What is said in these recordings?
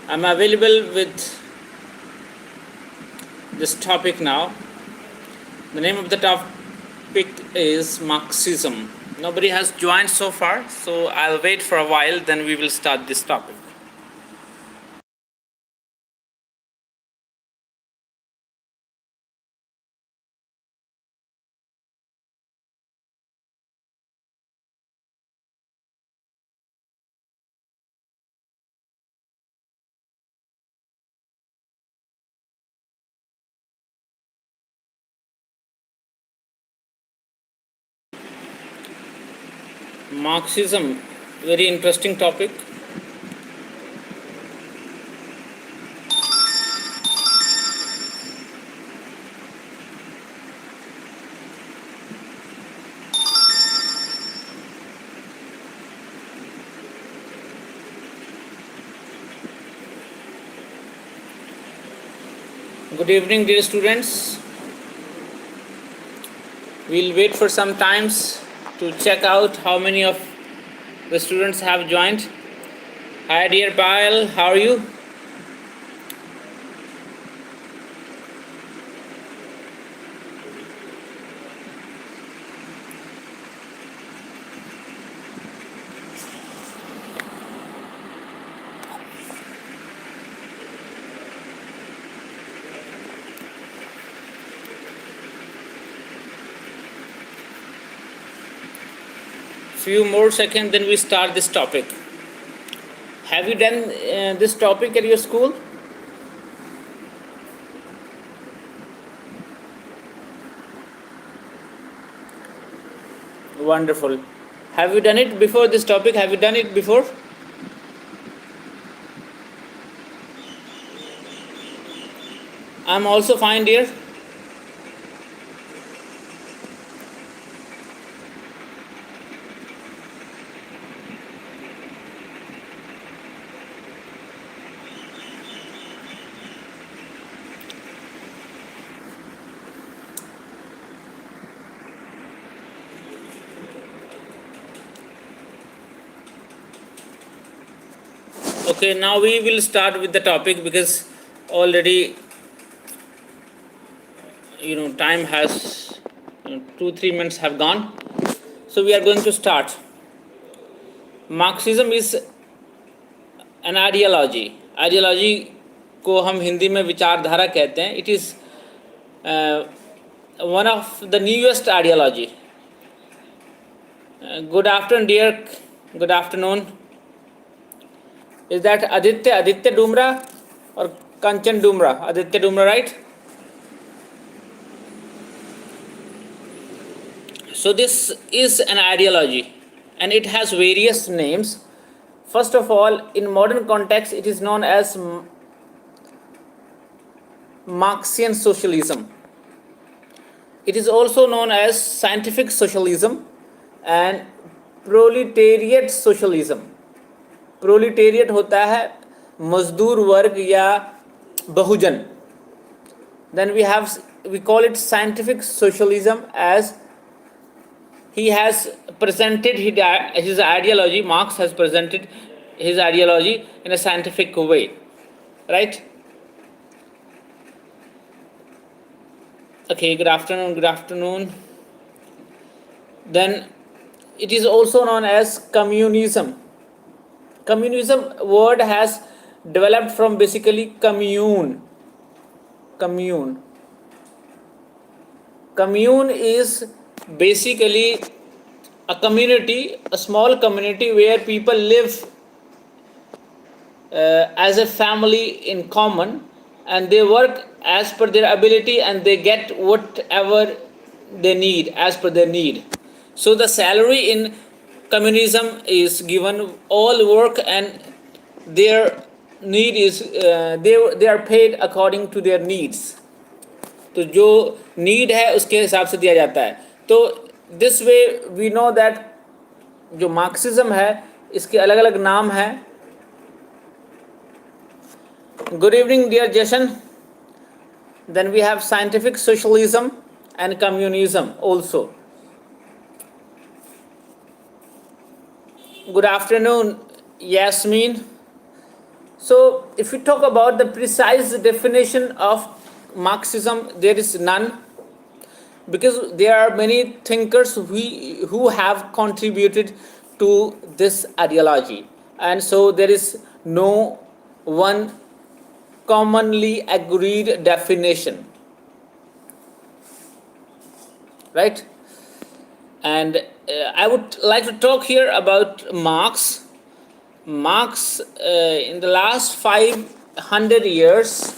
I'm available with this topic now. The name of the topic is Marxism. Nobody has joined so far, so I'll wait for a while, then we will start this topic. Marxism, very interesting topic. Good evening, dear students. We'll wait for some times to check out how many of the students have joined. Hi, dear Payal, how are you? Few more seconds, then we start this topic. Have you done this topic at your school? Wonderful. Have you done it before this topic? Have you done it before? I'm also fine, dear. Okay, now we will start with the topic because already time has 2-3 minutes have gone. So we are going to start. Marxism is an ideology. Ideology को हम हिंदी में विचारधारा कहते हैं. It is one of the newest ideology. Good afternoon, dear. Good afternoon. Is that Aditya Dumra or Kanchan Dumra? Aditya Dumra, right? So this is an ideology and it has various names. First of all, in modern context, it is known as Marxian socialism. It is also known as scientific socialism and proletariat socialism. Proletariat होता है मजदूर वर्ग या बहुजन. Then we call it scientific socialism as he has presented his ideology. Marx has presented his ideology in a scientific way, right? Okay, good afternoon. Then it is also known as communism. Communism word has developed from basically commune. Commune is basically a community, a small community where people live as a family in common, and they work as per their ability and they get whatever they need as per their need. So the salary in communism is given all work and their need is they are paid according to their needs. तो जो need है उसके हिसाब से दिया जाता है. तो this way we know that जो मार्क्सिज्म है इसके अलग अलग नाम हैं. Good evening dear Jashan. Then we have scientific socialism and communism also. Good afternoon, Yasmin. So, if we talk about the precise definition of Marxism, there is none, because there are many thinkers who have contributed to this ideology, and so there is no one commonly agreed definition, right? And I would like to talk here about Marx. Marx, in the last 500 years,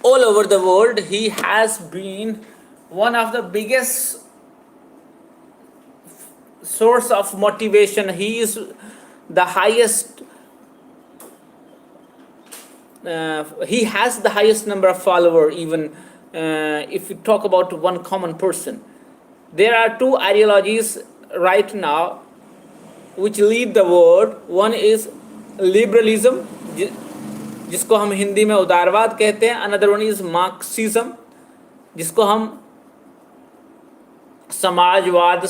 all over the world, he has been one of the biggest source of motivation. He is the highest, he has the highest number of followers, even if we talk about one common person. There are two ideologies right now which lead the world. One is liberalism, जिसको हम हिंदी में उदारवाद कहते हैं. Another one is Marxism, जिसको हम समाजवाद,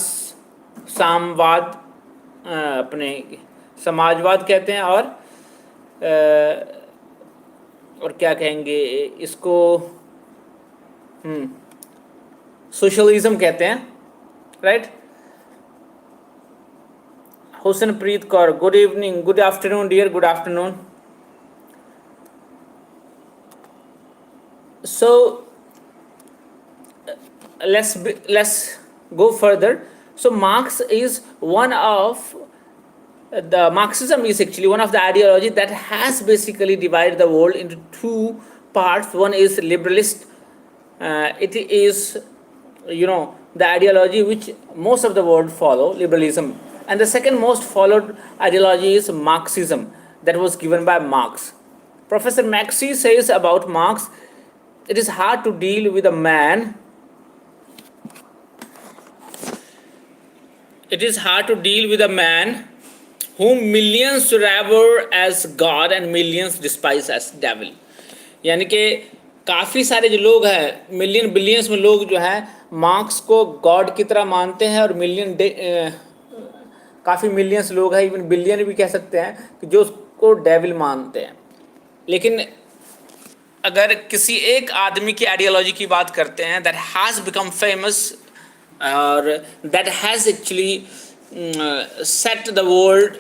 सामवाद, अपने समाजवाद कहते हैं. और क्या कहेंगे इसको, सोशलिज्म कहते हैं, right? Husanpreet Kaur, good evening, good afternoon dear, good afternoon. So let's go further. So Marxism is actually one of the ideology that has basically divided the world into two parts. One is liberalist. It is, the ideology which most of the world follow, liberalism. And the second most followed ideology is Marxism, that was given by Marx. Professor Maxey says about Marx, it is hard to deal with a man. It is hard to deal with a man whom millions revere as God and millions despise as devil. यानी कि काफ़ी सारे जो लोग हैं, million billions में लोग जो हैं, मार्क्स को गॉड की तरह मानते हैं, और काफ़ी मिलियंस लोग हैं, इवन बिलियन भी कह सकते हैं, कि जो उसको डेविल मानते हैं. लेकिन अगर किसी एक आदमी की आइडियोलॉजी की बात करते हैं, दैट हैज़ बिकम फेमस और that has actually set the world,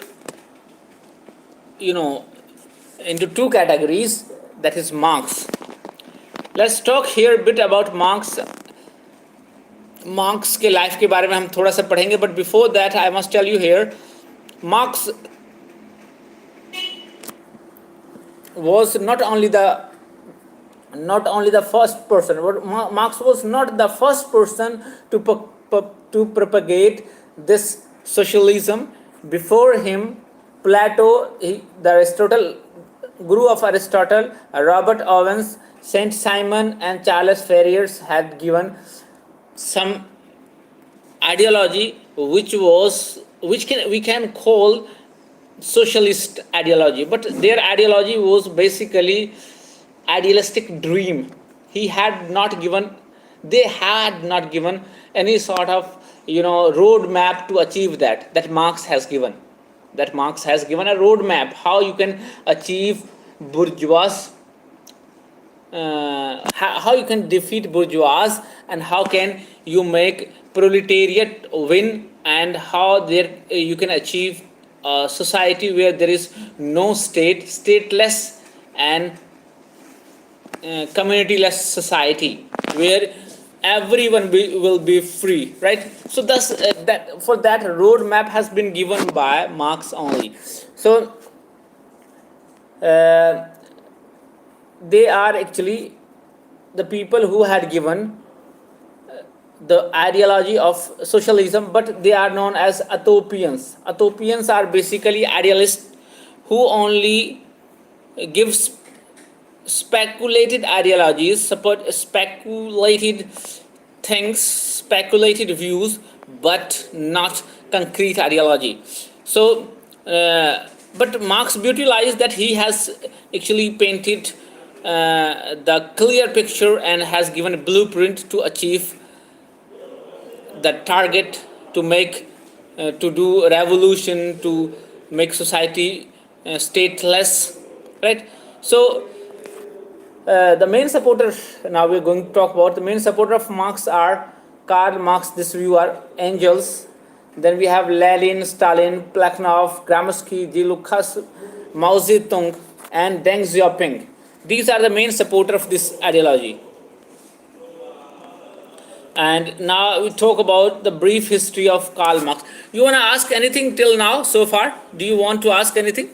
into two categories, that is Marx. Let's talk here a bit about Marx. Marx के लाइफ के बारे में हम थोड़ा सा पढ़ेंगे, but before that I must tell you here, Marx was not only the first person. Marx was not the first person to propagate this socialism. Before him, Plato, the Aristotle, guru of Aristotle, Robert Owens, Saint Simon, and Charles Ferrier had given some ideology which we can call socialist ideology, but their ideology was basically idealistic dream. They had not given any sort of road map to achieve that Marx has given. That Marx has given a road map how you can achieve bourgeois, how you can defeat bourgeois, and how can you make proletariat win, and how you can achieve a society where there is no stateless, and communityless society where everyone will be free, right? So thus that road map has been given by Marx only. So they are actually the people who had given the ideology of socialism, but they are known as utopians. Utopians are basically idealists who only gives speculated ideologies, support speculated things, speculated views, but not concrete ideology. So but Marx beauty lies that he has actually painted the clear picture and has given a blueprint to achieve the target, to do revolution, to make society stateless, right? So the main supporter, now we're going to talk about the main supporter of Marx are Karl Marx, this view are angels. Then we have Lenin, Stalin, Plekhanov, Gramsci, G. Lucas, Mao Zedong, and Deng Xiaoping. These are the main supporter of this ideology. And now we talk about the brief history of Karl Marx. You want to ask anything till now so far? Do you want to ask anything?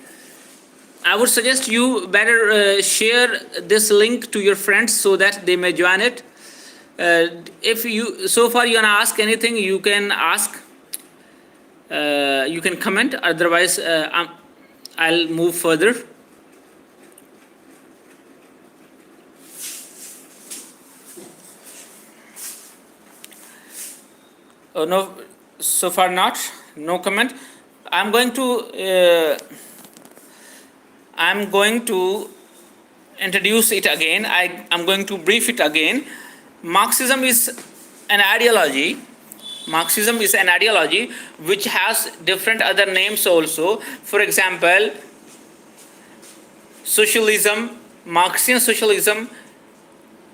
I would suggest you better share this link to your friends so that they may join it. If you so far you want to ask anything, you can ask. You can comment. Otherwise, I'll move further. Oh no, so far not. No comment. I'm going to introduce it again. I'm going to brief it again. Marxism is an ideology. Marxism is an ideology which has different other names also. For example, socialism, Marxian socialism,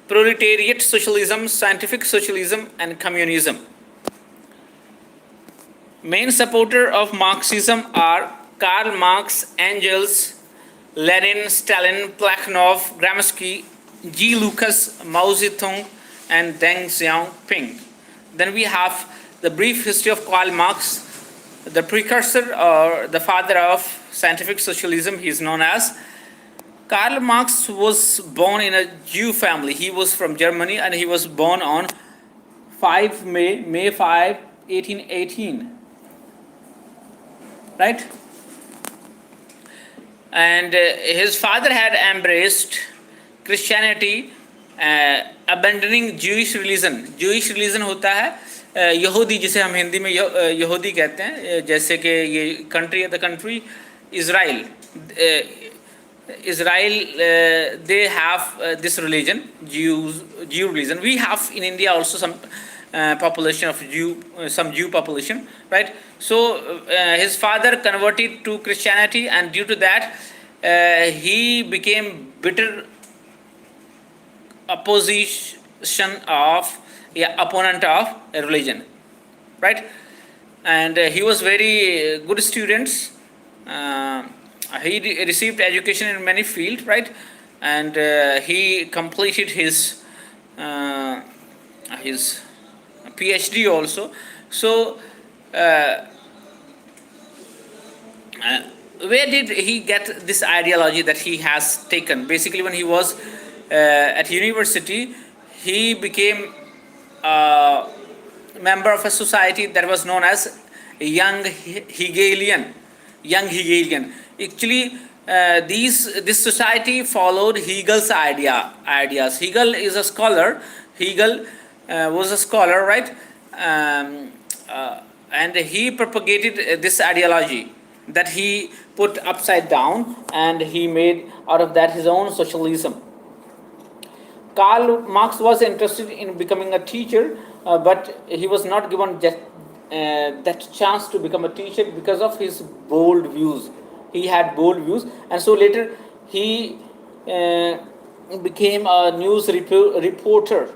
proletariat socialism, scientific socialism, and communism. Main supporter of Marxism are Karl Marx, Engels, Lenin, Stalin, Plekhanov, Gramsci, G. Lucas, Mao Zedong, and Deng Xiaoping. Then we have the brief history of Karl Marx, the precursor or the father of scientific socialism. He is known as. Karl Marx was born in a Jew family. He was from Germany and he was born on May 5, 1818. Right? And his father had embraced Christianity, abandoning Jewish religion. Jewish religion होता है यहूदी, जिसे हम हिंदी में यहूदी कहते हैं. जैसे कि ये country है, the country Israel. Israel, they have this religion, Jew religion. We have in India also some population of some Jew population, right? So his father converted to Christianity, and due to that, he became bitter opponent of religion, right? And he was very good student. He received education in many fields, right? And he completed his PhD also. So where did he get this ideology that he has taken? Basically, when he was at university, he became a member of a society that was known as Young Hegelian. Actually, this society followed Hegel's ideas. Hegel is a scholar. Hegel was a scholar, right? And he propagated this ideology that he put upside down, and he made out of that his own socialism. Karl Marx was interested in becoming a teacher, but he was not given that chance to become a teacher because of his bold views. He had bold views, and so later he became a news reporter,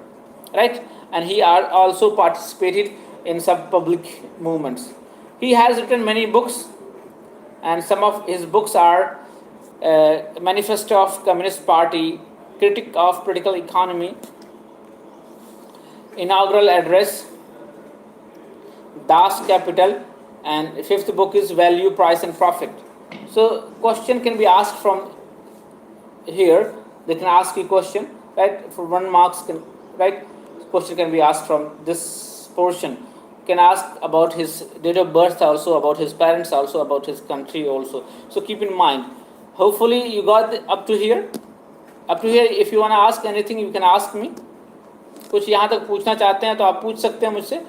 right? And he also participated in some public movements. He has written many books, and some of his books are Manifesto of Communist Party, Critique of Political Economy, Inaugural Address, Das Kapital, and fifth book is Value, Price and Profit. So question can be asked from here. They can ask you question, right? For 1 marks, right? Question can be asked from this portion. Can ask about his date of birth also, about his parents also, about his country also. So keep in mind. Hopefully you got up to here. Up to here, if you want to ask anything, you can ask me. कुछ यहाँ तक पूछना चाहते हैं तो आप पूछ सकते हैं मुझसे.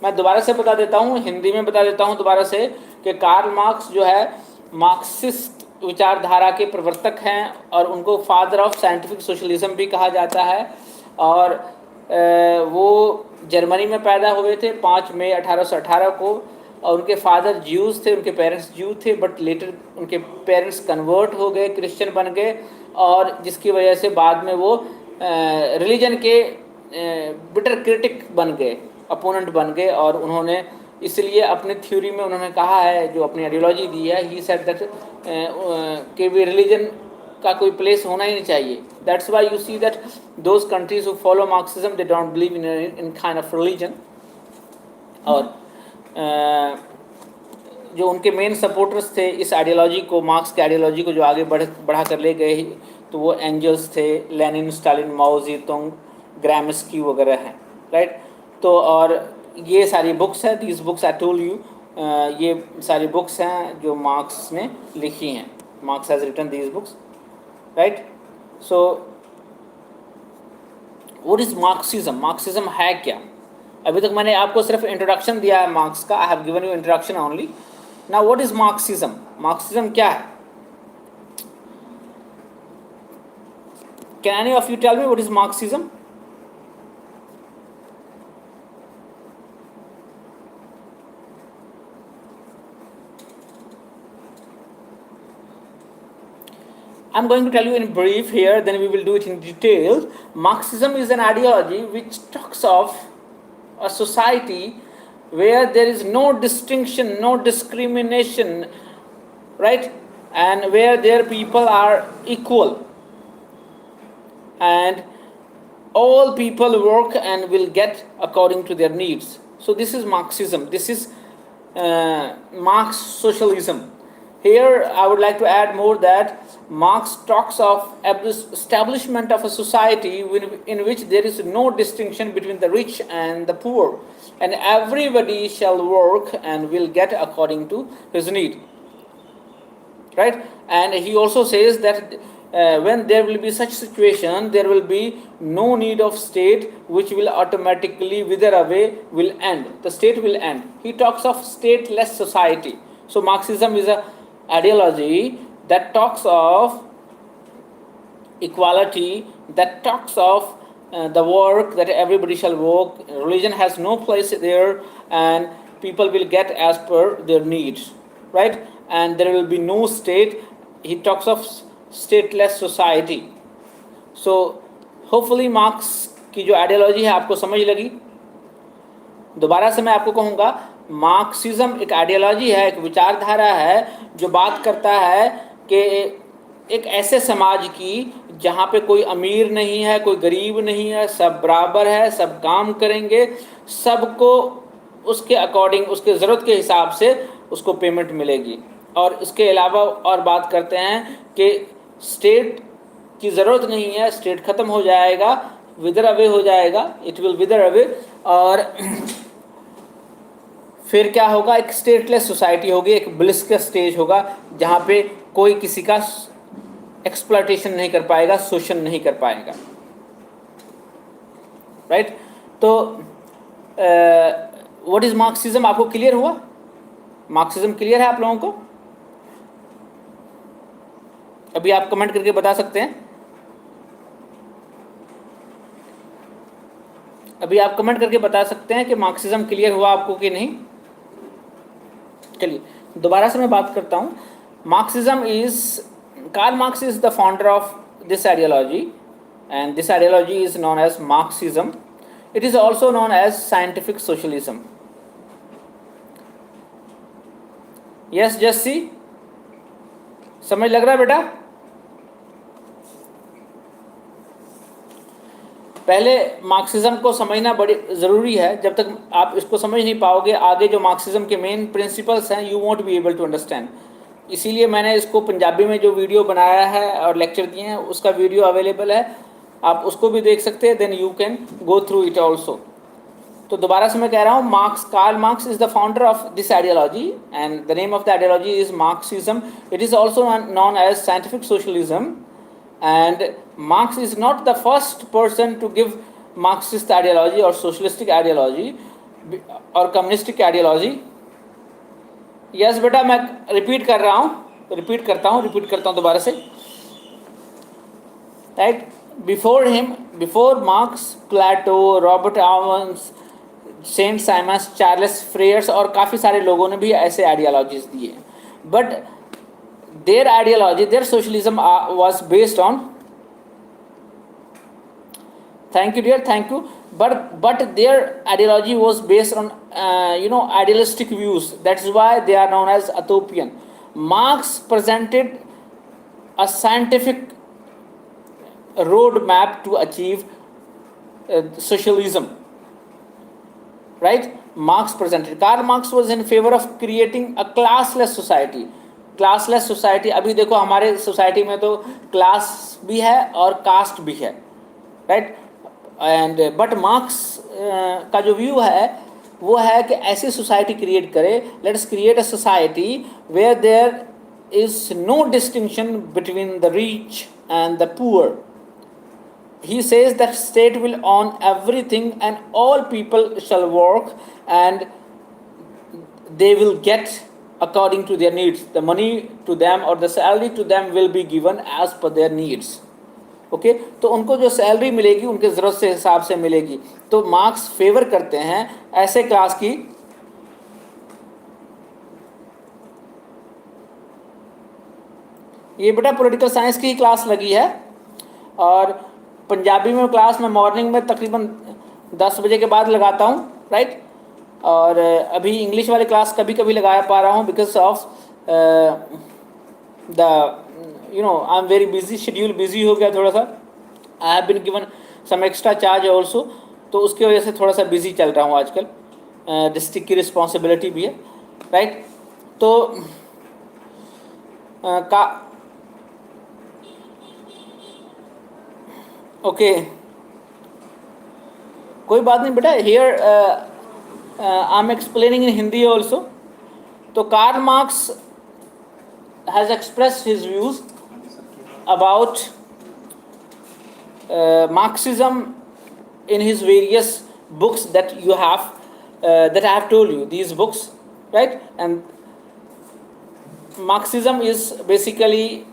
मैं दोबारा से बता देता हूँ, हिंदी में बता देता हूँ दोबारा से कि कार्ल मार्क्स जो है मार्क्सिस्ट विचारधारा के प्रवर्तक हैं, और उनको फादर ऑफ साइंटिफिक सोशलिज्म भी कहा जाता है. और वो जर्मनी में पैदा हुए थे 5 मई 1818 को, और उनके फादर ज्यूज थे, उनके पेरेंट्स ज्यू थे, बट लेटर उनके पेरेंट्स कन्वर्ट हो गए, क्रिश्चियन बन गए, और जिसकी वजह से बाद में वो रिलीजन के बिटर क्रिटिक बन गए, अपोनेंट बन गए, और उन्होंने इसलिए अपने थ्योरी में उन्होंने कहा है, जो अपनी आइडियोलॉजी दी है, ही सेड दैट कि भी रिलीजन का कोई प्लेस होना ही नहीं चाहिए. That's why you see that those countries who follow Marxism they don't believe in kind of religion. और जो उनके मेन सपोर्टर्स थे इस आइडियोलॉजी को, मार्क्स के आइडियोलॉजी को जो आगे बढ़ा कर ले गए, तो वो एंजल्स थे, Lenin, Stalin, Mao Zedong, Gramsci वगैरह हैं, राइट. तो और ये सारी बुक्स हैं, these books I told you, ये सारी बुक्स हैं जो मार्क्स ने लिखी हैं. Marx has written these books, right. So what is Marxism? Marxism है क्या? अभी तक मैंने आपको सिर्फ इंट्रोडक्शन दिया है मार्क्स का. I have given you introduction only. Now what is Marxism? Marxism क्या है? Can any of you tell me what is Marxism? I'm going to tell you in brief here, then we will do it in detail. Marxism is an ideology which talks of a society where there is no distinction, no discrimination, right? And where their people are equal. And all people work and will get according to their needs. So this is Marxism. This is Marx socialism. Here I would like to add more that Marx talks of establishment of a society in which there is no distinction between the rich and the poor, and everybody shall work and will get according to his need, right? And he also says that when there will be such situation, there will be no need of state, which will automatically wither away, will end. The state will end. He talks of stateless society. So Marxism is a ideology that talks of equality, that talks of the work, that everybody shall work, religion has no place there, and people will get as per their needs, right? And there will be no state. He talks of stateless society. So hopefully Marx की जो ideology है आपको समझ लगी. दोबारा से मैं आपको कहूँगा, मार्क्सिज्म एक आइडियोलॉजी है, एक विचारधारा है जो बात करता है कि एक ऐसे समाज की जहाँ पे कोई अमीर नहीं है, कोई गरीब नहीं है, सब बराबर है, सब काम करेंगे, सबको उसके अकॉर्डिंग, उसके ज़रूरत के हिसाब से उसको पेमेंट मिलेगी. और इसके अलावा और बात करते हैं कि स्टेट की ज़रूरत नहीं है, स्टेट ख़त्म हो जाएगा, विदर अवे हो जाएगा, इट विल विदर अवे. और फिर क्या होगा? एक स्टेटलेस सोसाइटी होगी, एक ब्लिस का स्टेज होगा जहाँ पे कोई किसी का एक्सप्लॉयटेशन नहीं कर पाएगा, शोषण नहीं कर पाएगा, राइट? तो व्हाट इज मार्क्सिज्म आपको क्लियर हुआ? मार्क्सिज्म क्लियर है आप लोगों को? अभी आप कमेंट करके बता सकते हैं. अभी आप कमेंट करके बता सकते हैं कि मार्क्सिज्म क्लियर हुआ आपको कि नहीं. चलिए दोबारा से मैं बात करता हूँ. Marxism is, Karl Marx is the founder of this ideology, and this ideology is known as Marxism. It is also known as scientific socialism. Yes Jassi, समझ लग रहा है बेटा? पहले मार्क्सिज्म को समझना बड़ी ज़रूरी है. जब तक आप इसको समझ नहीं पाओगे, आगे जो मार्क्सिज्म के मेन प्रिंसिपल्स हैं, you won't be able to understand. इसीलिए मैंने इसको पंजाबी में जो वीडियो बनाया है और लेक्चर दिए हैं, उसका वीडियो अवेलेबल है, आप उसको भी देख सकते हैं. Then you can go through it also. तो दोबारा से मैं कह रहा हूँ, Karl Marx is the founder of this ideology, and the name of the ideology is Marxism. It is also known as scientific socialism. And Marx is not the first person to give Marxist ideology or socialistic ideology or communistic ideology. Yes बेटा, मैं repeat करता हूँ दोबारा से. Right? Before him, before Marx, Plato, Robert Owens, Saint Simon, Charles Fourier और काफ़ी सारे लोगों ने भी ऐसे आइडियोलॉजीज दिए, but their ideology, their socialism was based on, thank you dear, thank you, but their ideology was based on idealistic views. That's why they are known as utopian. Marx presented a scientific roadmap to achieve socialism, right? Marx presented, Karl Marx was in favor of creating a classless society. Classless society, अभी देखो हमारे society में तो class भी है और cast भी है, राइट? एंड बट मार्क्स का जो व्यू है वो है कि ऐसी सोसाइटी क्रिएट करे, let us create a society where there is no distinction between the rich and the poor. He says that state will own everything and all people shall work and they will get according to their needs. The money to them or the salary to them will be given as per their needs. Okay तो उनको जो salary मिलेगी उनके ज़रूरत से हिसाब से मिलेगी. तो मार्क्स फेवर करते हैं ऐसे क्लास की. ये बेटा पॉलिटिकल साइंस की क्लास लगी है और पंजाबी में क्लास में मॉर्निंग में तकरीबन 10 बजे के बाद लगाता हूँ, राइट? और अभी इंग्लिश वाली क्लास कभी कभी लगा पा रहा हूँ because of the I am very busy, schedule busy हो गया थोड़ा सा. I have been given some extra charge also, तो उसकी वजह से थोड़ा सा बिजी चल रहा हूँ आजकल. डिस्ट्रिक्ट की रिस्पॉन्सिबिलिटी भी है, राइट? तो ओके कोई बात नहीं बेटा. Here I am explaining in Hindi also. तो Karl Marx has expressed his views about Marxism in his various books that you have that I have told you, these books, right? And Marxism is basically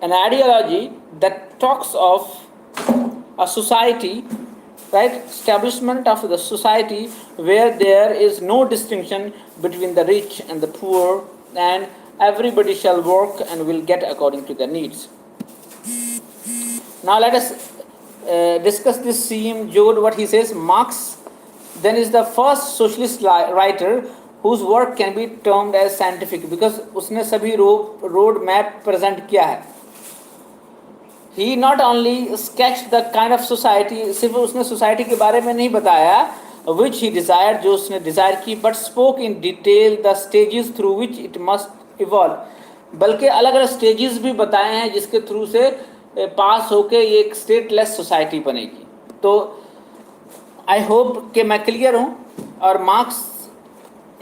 an ideology that talks of a society, right? Establishment of the society where there is no distinction between the rich and the poor and everybody shall work and will get according to their needs. Now let us discuss this theme. Jude, what he says, Marx then is the first socialist writer whose work can be termed as scientific because उसने सभी road map present किया है. He not only sketched the kind of society, सिर्फ उसने society के बारे में नहीं बताया which he desired, जो उसने desire की, but spoke in detail the stages through which it must evolve. बल्कि अलग अलग stages भी बताए हैं जिसके थ्रू से पास होके ये एक स्टेटलेस सोसाइटी बनेगी. तो आई होप कि मैं क्लियर हूँ. और मार्क्स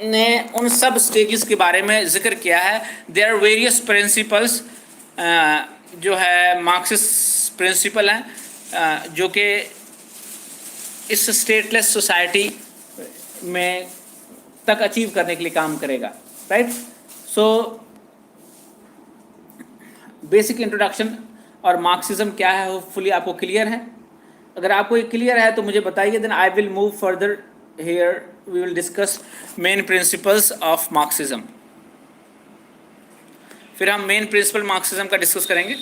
ने उन सब स्टेजेस के बारे में जिक्र किया है. देयर आर वेरियस प्रिंसिपल्स जो है मार्क्सिस्ट प्रिंसिपल हैं जो कि इस स्टेटलेस सोसाइटी में तक अचीव करने के लिए काम करेगा, राइट? सो बेसिक इंट्रोडक्शन और मार्क्सिज्म क्या है होपफुली आपको क्लियर है. अगर आपको ये क्लियर है तो मुझे बताइए, then I will move further. Here we will discuss main principles of Marxism. फिर हम मेन प्रिंसिपल मार्क्सिज्म का डिस्कस करेंगे.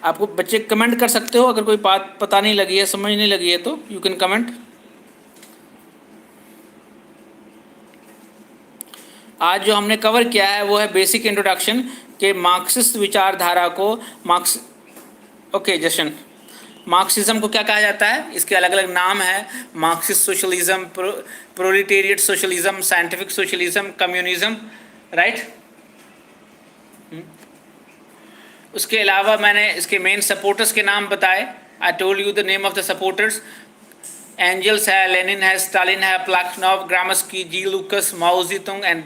आपको बच्चे कमेंट कर सकते हो अगर कोई बात पता नहीं लगी है, समझ नहीं लगी है तो यू कैन कमेंट. आज जो हमने कवर किया है वो है बेसिक इंट्रोडक्शन के मार्क्सिस्ट विचारधारा को. ओके जशन, मार्क्सिज्म को क्या कहा जाता है? इसके अलग अलग नाम है. Marxist socialism, proletariat socialism, scientific socialism, communism, right? उसके अलावा मैंने इसके मेन सपोर्टर्स के नाम बताए. I told you the name of the supporters. Engels है, लेनिन है, स्टालिन है, Plekhanov, Gramsci, G Lukacs, Mao Zedong and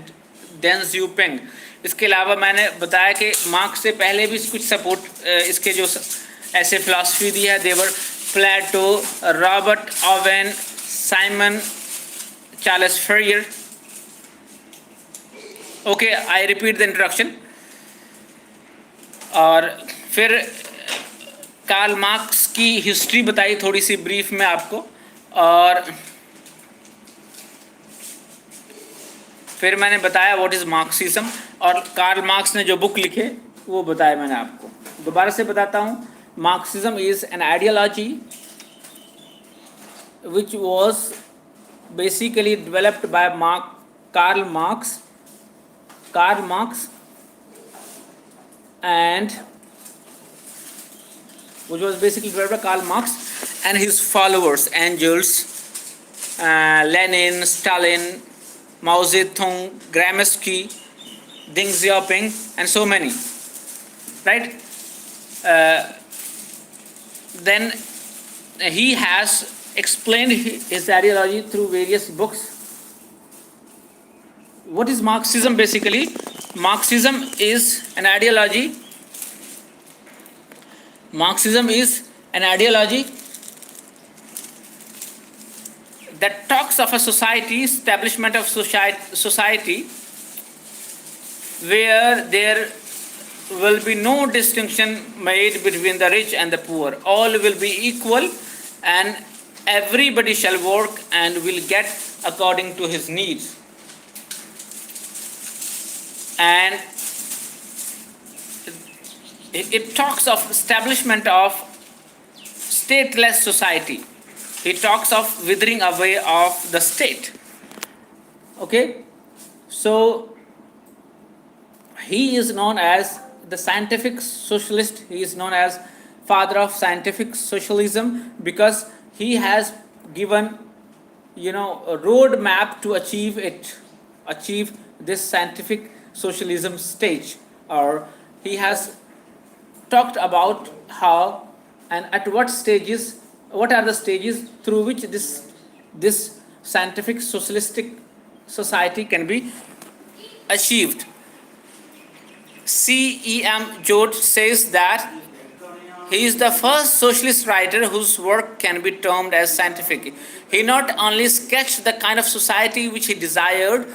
Deng Xiaoping. इसके अलावा मैंने बताया कि मार्क्स से पहले भी कुछ सपोर्ट इसके जो ऐसे फिलॉसफी दी है, देवर Plato, Robert Owen, Simon Charles Fourier. Okay, I repeat the introduction. और फिर कार्ल मार्क्स की हिस्ट्री बताई थोड़ी सी ब्रीफ में आपको, और फिर मैंने बताया व्हाट इज मार्क्सिज्म, और कार्ल मार्क्स ने जो बुक लिखे वो बताया मैंने आपको। दोबारा से बताता हूँ, Marxism is an ideology which was basically developed by Karl Marx, and which was basically developed by Karl Marx and his followers, Engels, Lenin, Stalin, Mao Zedong, Gramsci, Deng Xiaoping, and so many, right? Then he has explained his ideology through various books. What is Marxism basically? Marxism is an ideology. Marxism is an ideology that talks of a society, establishment of society where there will be no distinction made between the rich and the poor. All will be equal, and everybody shall work and will get according to his needs. And it talks of establishment of stateless society. It talks of withering away of the state. Okay, so he is known as the scientific socialist. He is known as father of scientific socialism because he has given, a road map to achieve this scientific socialism stage, or he has talked about how and at what are the stages through which this scientific socialistic society can be achieved. C.E.M. George says that he is the first socialist writer whose work can be termed as scientific. He not only sketched the kind of society which he desired,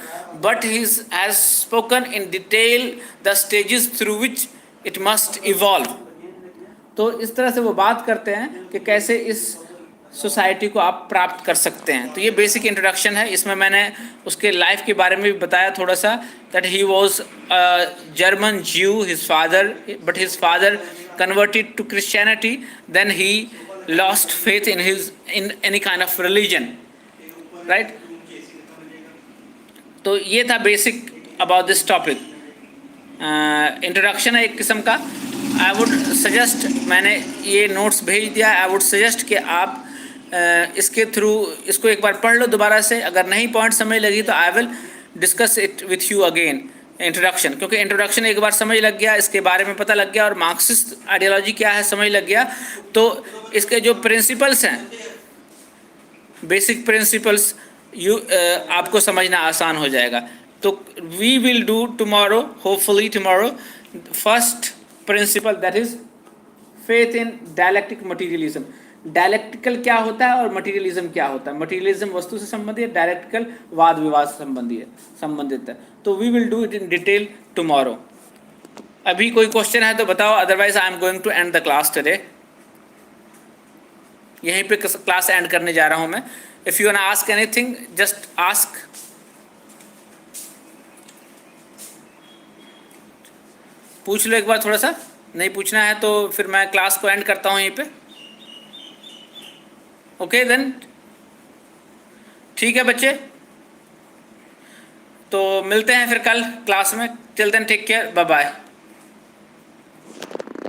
but he has spoken in detail the stages through which it must evolve. तो इस तरह से वो बात करते हैं कि कैसे इस सोसाइटी को आप प्राप्त कर सकते हैं। तो ये बेसिक इंट्रोडक्शन है। इसमें मैंने उसके लाइफ के बारे में भी बताया थोड़ा सा, that he was a German Jew, his father converted to Christianity, then he lost faith in any kind of religion, right? तो ये था basic about this topic. Introduction है एक किस्म का। आई वुड सजेस्ट, मैंने ये नोट्स भेज दिया, आई वुड सजेस्ट कि आप इसके थ्रू इसको एक बार पढ़ लो दोबारा से। अगर नहीं पॉइंट समझ लगी तो I will discuss it with you again. Introduction, क्योंकि इंट्रोडक्शन एक बार समझ लग गया, इसके बारे में पता लग गया और मार्क्सिस्ट आइडियोलॉजी क्या है समझ लग गया, तो इसके जो प्रिंसिपल्स हैं, बेसिक प्रिंसिपल्स आपको समझना आसान हो जाएगा। तो we will do tomorrow, hopefully tomorrow, first principle that is faith in dialectic materialism. Dialectical क्या होता है और मटीरियलिज्म क्या होता है? मटीरियलिज्म वस्तु से संबंधित है, डायलेक्टिकल वाद विवाद से संबंधित है। तो we will do it in detail tomorrow. अभी कोई क्वेश्चन है तो बताओ, otherwise I am going to end the class today. यहीं पे क्लास एंड करने जा रहा हूं मैं। If you want to ask anything just ask. पूछ लो एक बार थोड़ा सा, नहीं पूछना है तो फिर मैं क्लास को एंड करता हूं यहीं पे। ओके देन, ठीक है बच्चे, तो मिलते हैं फिर कल क्लास में। Till then take care, bye bye.